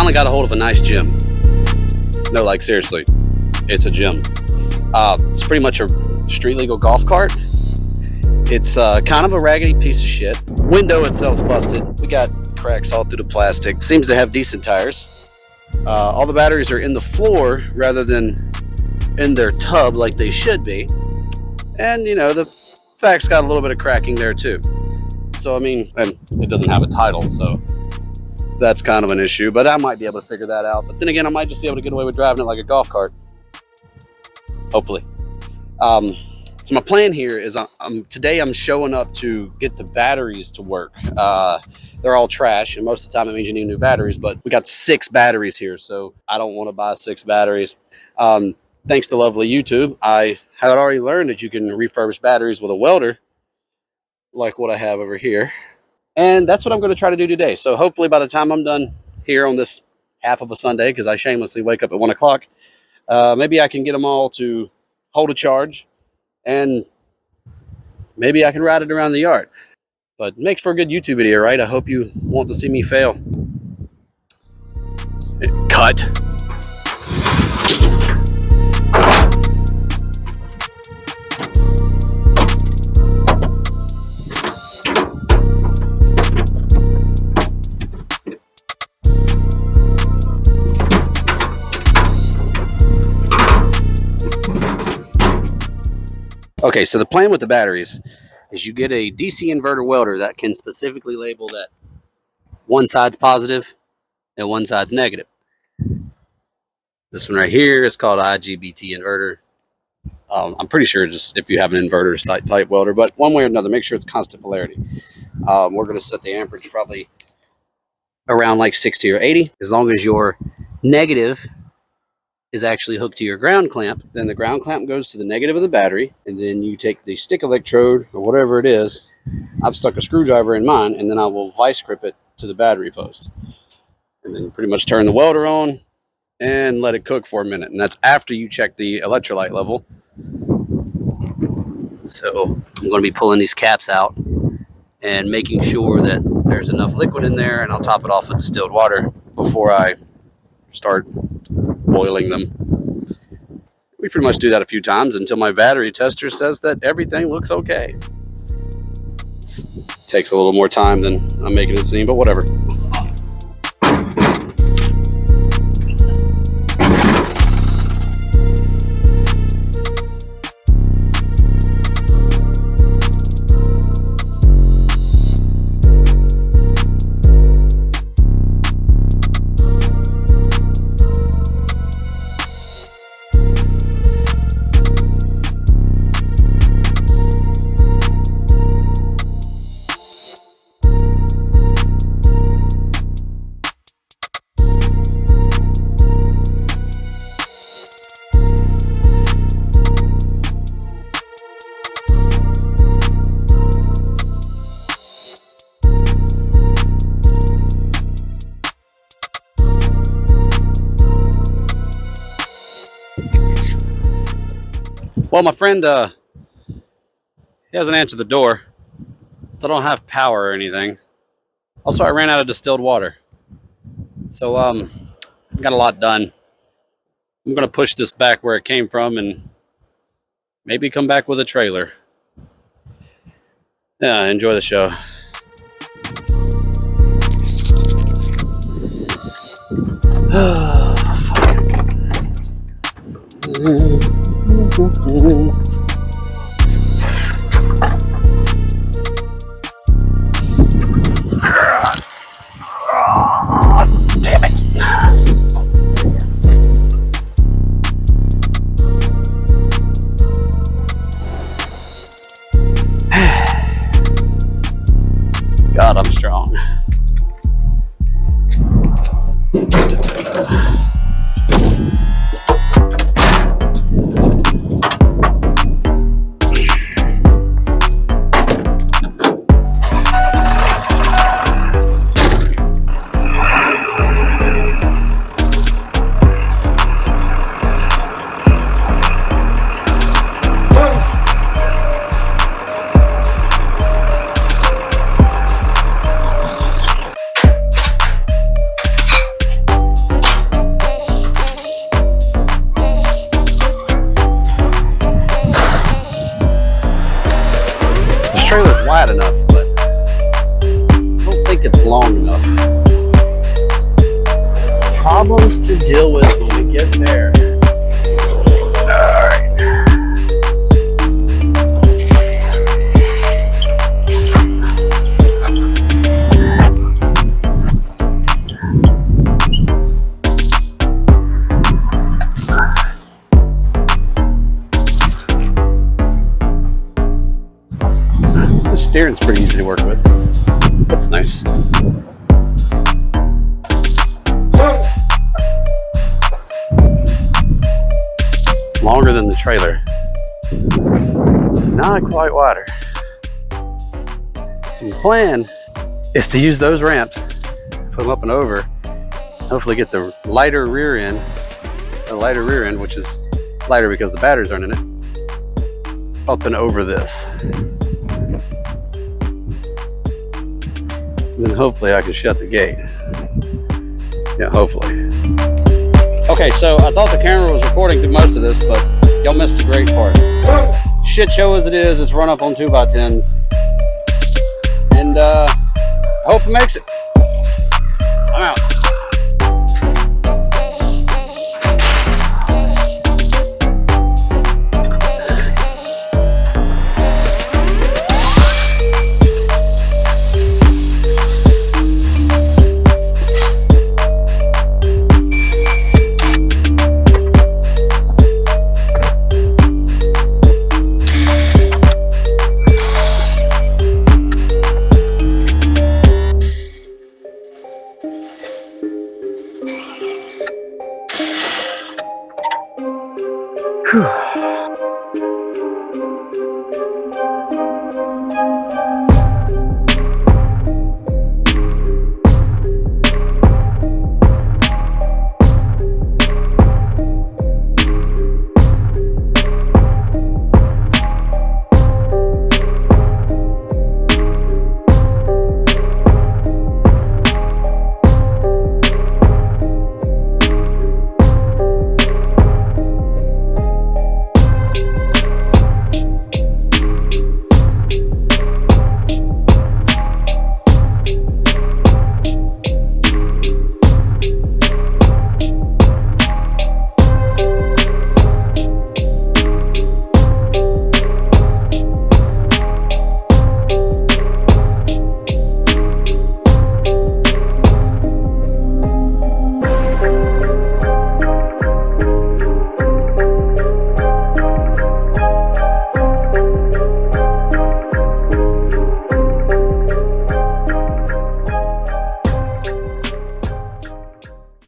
finally got a hold of a nice gym. No, like seriously, it's a gym. It's pretty much a street legal golf cart. It's kind of a raggedy piece of shit. Window itself's busted. We got cracks all through the plastic. Seems to have decent tires. All the batteries are in the floor rather than in their tub like they should be. And you know, the back's got a little bit of cracking there too. So I mean, and it doesn't have a title, so that's kind of an issue, but I might be able to figure that out. But then again, I might just be able to get away with driving it like a golf cart. Hopefully. So my plan here is today I'm showing up to get the batteries to work. They're all trash, and most of the time it means you need new batteries, but we got 6 batteries here, so I don't want to buy 6 batteries. Thanks to lovely YouTube, I had already learned that you can refurbish batteries with a welder, like what I have over here. And that's what I'm going to try to do today. So hopefully by the time I'm done here on this half of a Sunday, because I shamelessly wake up at 1 o'clock, maybe I can get them all to hold a charge, and maybe I can ride it around the yard. But it makes for a good YouTube video, right? I hope you want to see me fail. Cut. Okay, so the plan with the batteries is you get a DC inverter welder that can specifically label that one side's positive and one side's negative. This one right here is called IGBT inverter. I'm pretty sure just if you have an inverter type welder, but one way or another, make sure it's constant polarity. We're going to set the amperage probably around like 60 or 80. As long as your negative is actually hooked to your ground clamp, then the ground clamp goes to the negative of the battery, and then you take the stick electrode or whatever it is. I've stuck a screwdriver in mine, and then I will vice grip it to the battery post, and then pretty much turn the welder on and let it cook for a minute. And that's after you check the electrolyte level. So I'm going to be pulling these caps out and making sure that there's enough liquid in there, and I'll top it off with distilled water before I start boiling them. We pretty much do that a few times until my battery tester says that everything looks okay. It takes a little more time than I'm making it seem, but whatever. Well, my friend, he hasn't answered the door, so I don't have power or anything. Also, I ran out of distilled water. So, got a lot done. I'm going to push this back where it came from and maybe come back with a trailer. Yeah, enjoy the show. Damn it. God, I'm strong. flat enough, but I don't think it's long enough. Problems to deal with when we get there. Alright. The steering's pretty easy to work with. That's nice. It's longer than the trailer. Not quite wider. So the plan is to use those ramps, put them up and over, hopefully get the lighter rear end, which is lighter because the batteries aren't in it, up and over this. And then hopefully I can shut the gate. Yeah, hopefully. Okay, so I thought the camera was recording through most of this, but y'all missed a great part. Shit show as it is, it's run up on 2x10s. And I hope it makes it. I'm out. Whew.